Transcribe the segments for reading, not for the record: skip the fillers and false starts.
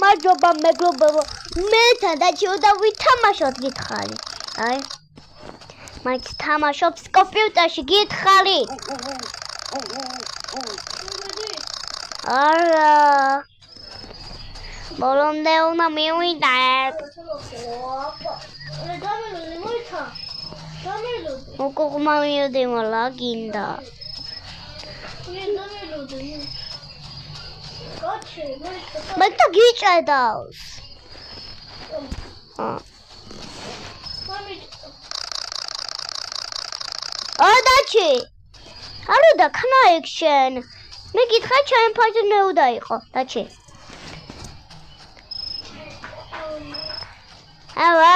მადლობა მეგობრებო მე თანდაჩი უნდა ვითამაშოთ გითხარი აი მაინც თამაშობს კომპიუტერში გითხარი არა ბოლომდე უნდა მივიდეთ უკუღმა მივიდი მალა გინდა მე და გიჭედავს დაჩი არა და ქნა ექშენ მე გითხრა ჩემ პარტნიორ უნდა იყო დაჩი ავა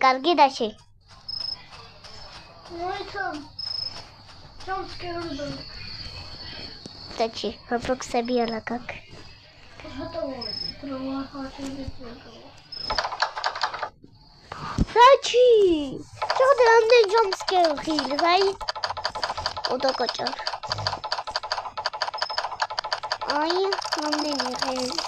კარგი დაჩი Dachi, Roblox-ები ალაგ აქ. Dachi! Ჩავდი ამდენ ჯამსკერი ხილს, აი. ოდა კოჭარ. აი, ამდენი ხილს.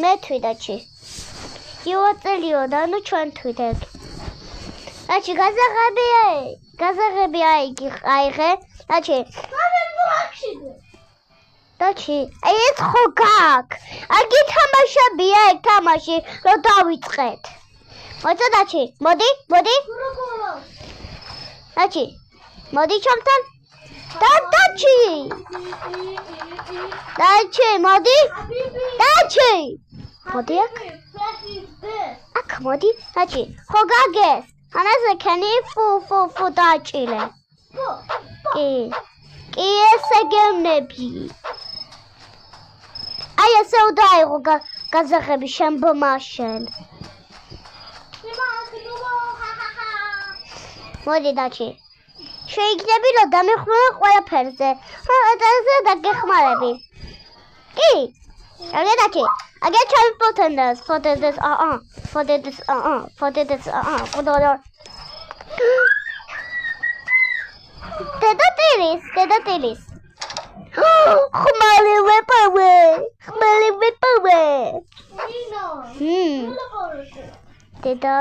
მე თვიდაჩი. იუაწელიო და ნუ ჩვენ თვიდეთ. Dachi, გაზაღები აიღე. Dachi. Dachi, ეს ხო გაკ. აგი თამაშებია ეგ თამაში, რომ დავიწყეთ. მოიცა Dachi, მოდი. Dachi, მოდი ჩემთან. Dachi. Dachi, მოდი. Dachi. მოდი აქ. აქ მოდი. Dachi, ხო გაგეს. Anase kani fu daachile. Ki ese gemnebi. Ay ese udaigo gazaghebi shambomashel. Modi dachi. Sheiknebi lo damikhmara ყველაფერზე. Eze dagexmarebi. Ki. Aga dachi. Aga chal potenders for this for this Deda telis. Khmali wepawe. Deda.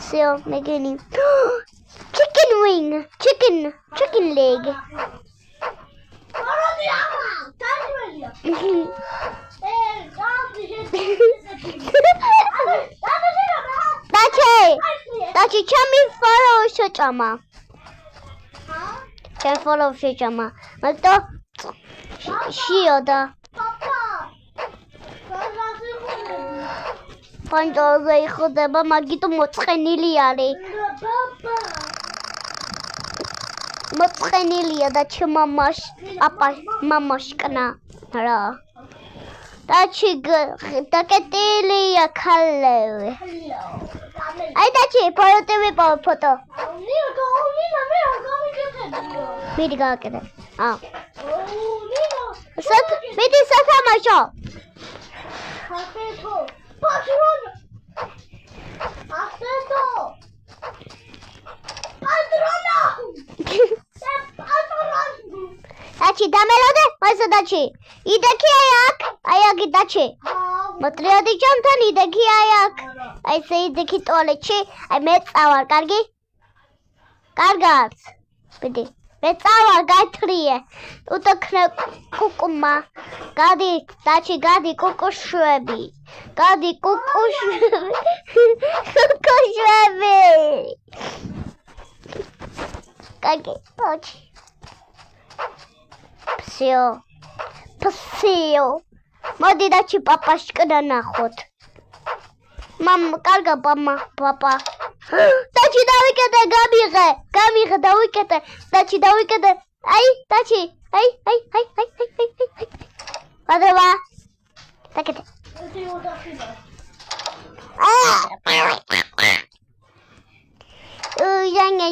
So making chicken wing, chicken leg. Dachi, chami follow shochama. Chami follow shochama. Mato shioda. Pandoza ikhodeba magito motsqenili არის. Motsqeniliya და ჩემამაშ მამაშკნა რა. Dachi დაკეტილია ქალები. Ay Dachi, ფოტოები ფოტო. მიდი გააკეთე. მიდი სათამაშო. Dachi, დამელოდე, მოიცა Dachi. იდექი აი აქ Dachi. მოტრიადი ჩემთან იდექი აი აქ. აი ესე იდექი ტუალეტში. აი მე წავარ, კარგი? კარგად. მიდი. მე წავარ, გაითრიე. უტოქნე კუკუმა. გადი, Dachi, გადი კუკუშვები. გადი კუკუშვები. კარგი, Dachi. Psio. Მოდი Dachi პაპაშკნა ნახოთ. კარგა პაპა. Dachi დავიკეთე, გამიღე დავიკეთე. Dachi დავიკეთე. აი, Dachi. აი. გადავა. დაკეთე.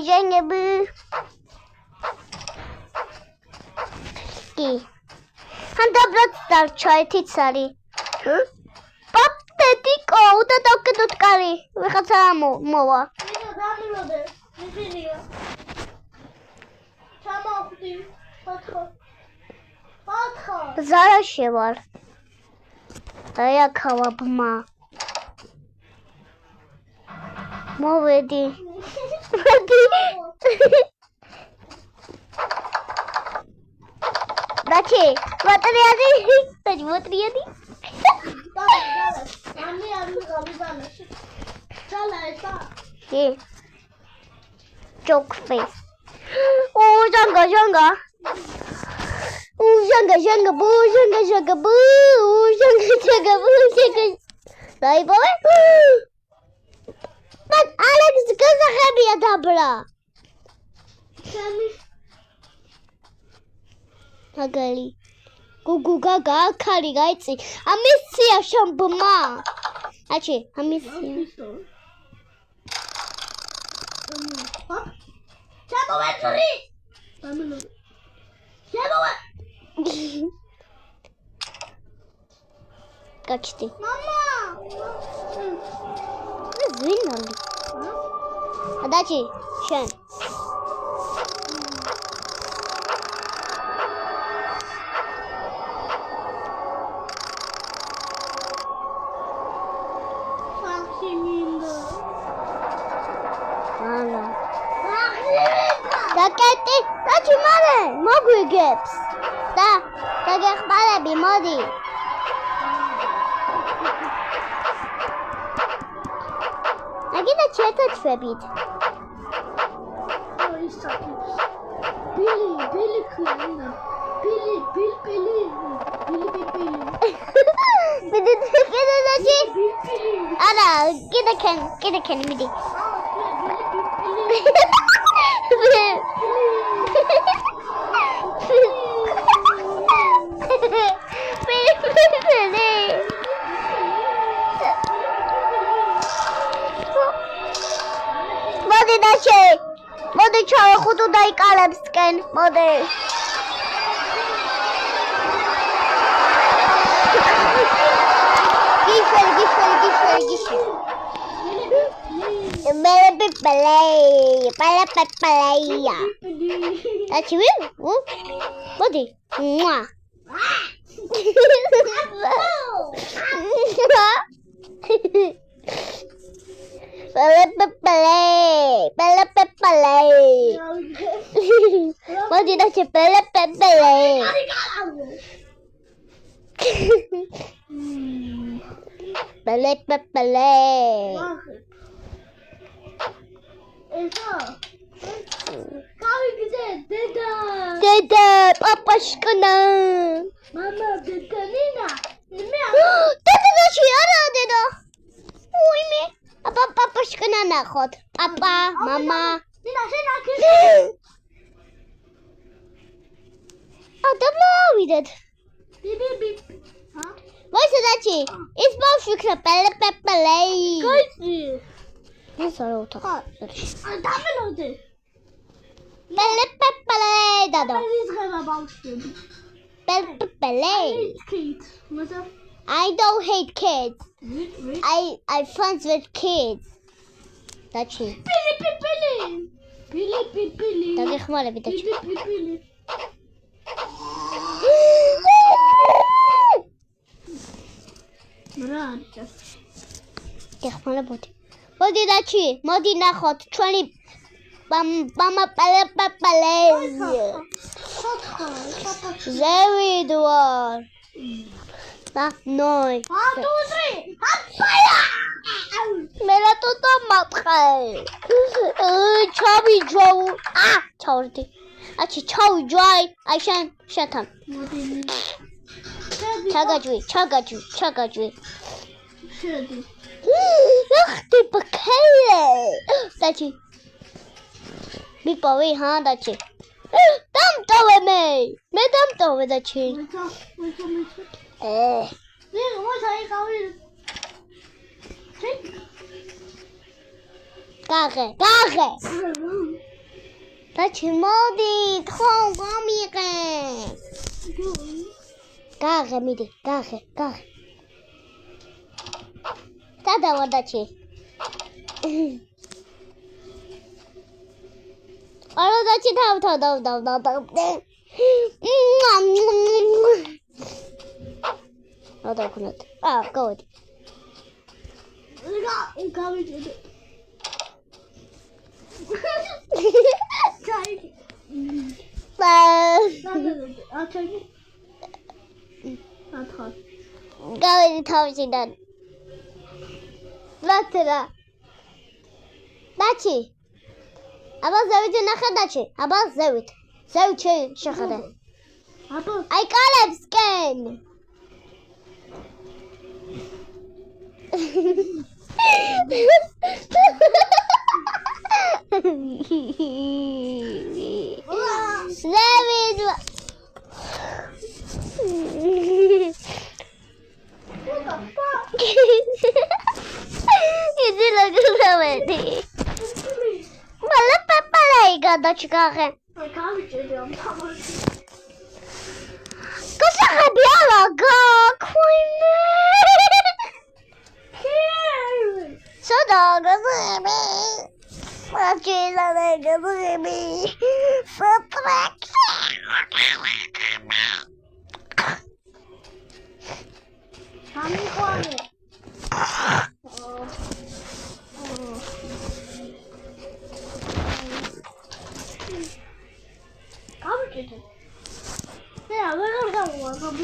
ჟანგე ბუ. Handabrat darchaytits არის. პაპტეტიკო, უნდა დავკეთოთ კარი. ვიღაცა მოვა. ჩამოვხდი. ოთხო. ზარაში ვარ. დაიაქავა ბმა. მოვედი. დაჩი, მოტრიადი. დაჩი მოტრიადი. Anne anne kaldı Çal Aysa. 예. Joke face. 오, 장가 장가. 오, 장가 장가 부, 장가 장가 부. 오, 장가 장가 부, 장가. 나이 봐. But Alex kıza hediye tabla. Hagali. Gugu gaga kari gaitsi. Amissia shampuma. Achi, amissia. Çabuk sorry. Çabuk. Kaçtı. Mama. Zil oldu. Adachi, şen. Hala. Dakati, dachi mare, mogui gips. Da gech mare bi modi. Agida chetat febit. Billy kıyana. Billy. Bir de dachi. Ara, gida ken midi. Modi dachi. Modi çay xudu dayiqalebsken. Modi. Gişver. Balapalay. Dachi win. Modi. Mua. Balapalay. Modi dachi balapalay. Balapalay. Esa. Kahve güzel. Dede, papaşkına. Mama dede Nina. Dede dachi ara dede. Uy mi? Apa papaşkına nakhod. Papa, mama. Nina sen akıl. Adamla videt. Bip. Ha? Vaysa dachi. İsmail Şükrü balapalay. Kaysi. Ne sarı otak. Adamın oldu. Balapalay dada. Ben hiç kadar bağıştım. Balapalay. Kate. Mesela. I don't hate kids. I friends with kids. Dachi. Pili. Da gech male bir dachi. Pili. Murat. Gech male bodi. Bodi dachi. Modi nakhot. Chwani. Bama balapalay. Very duar. Da noy. 1, 2, 3. Hoppa! मेरा तो मत खाए छावी जाओ छोड़ दे अच्छा छाव जाए आयशान शतम छागा जुए लखते पखेले दाची बिपावे हाँ दाची दम तो मैं दम तो दाची Gare. Dachi modi thong gomire. Gare midi, gare. Tada wadachi. არადაჩი თავ. რა დავქნათ? გავედი. გავიჭიდე. ჩაიგი. აჩაიგი. ათხარ. გავედი თავისიდან. ლათერა. დაჩი. აბა ზევით ნახე დაჩი. აბა ზევით. ზევით შეხედე. აბა აი კალებსკენ. ზევით. იდი ლაგლავედი. მალე პეპალეი გადაჭკახე. გავიჭიდე ამ თამაში. გასაღები არა გაქვინე. სოდა გასაღები. მაჩილა გასაღები. სატრაკ. გამიყვანე. გავიჭიდე. ვეღარ გავუვაგობ.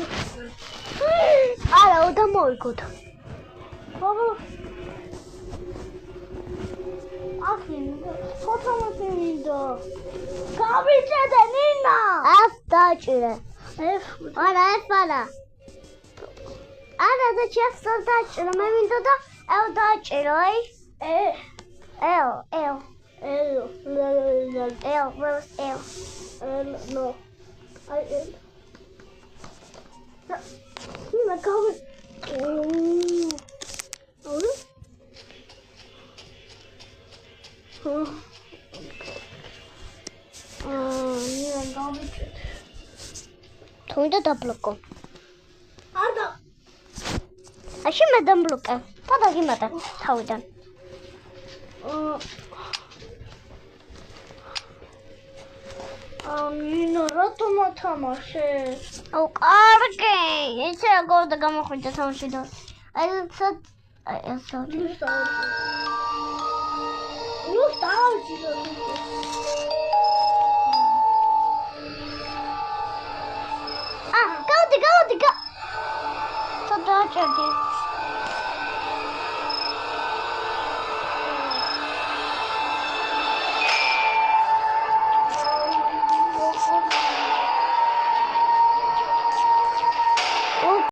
არა, უდა მოიგოთ. აბა ახინ ფოტომატი მინდა. გავიჭიდე ნინა. ას დაჭირე. არა არა. არა და ჩასო დაჭირე. მე მინდა და ელ დაჭირო, აი. ელ. where's ელ? no. Nina, come. Nina, come. თუნდა დაბლოკო. არა. აში მე დამბლოკე. და დაგიმატა თავიდან. ნინა, რატომ ათამაშე? აუ, კარგი. ისე როგორ და გამოხვიდა თამაში და. აი ესა. ნუ სტავში. გავდი. სადა ჭერდი.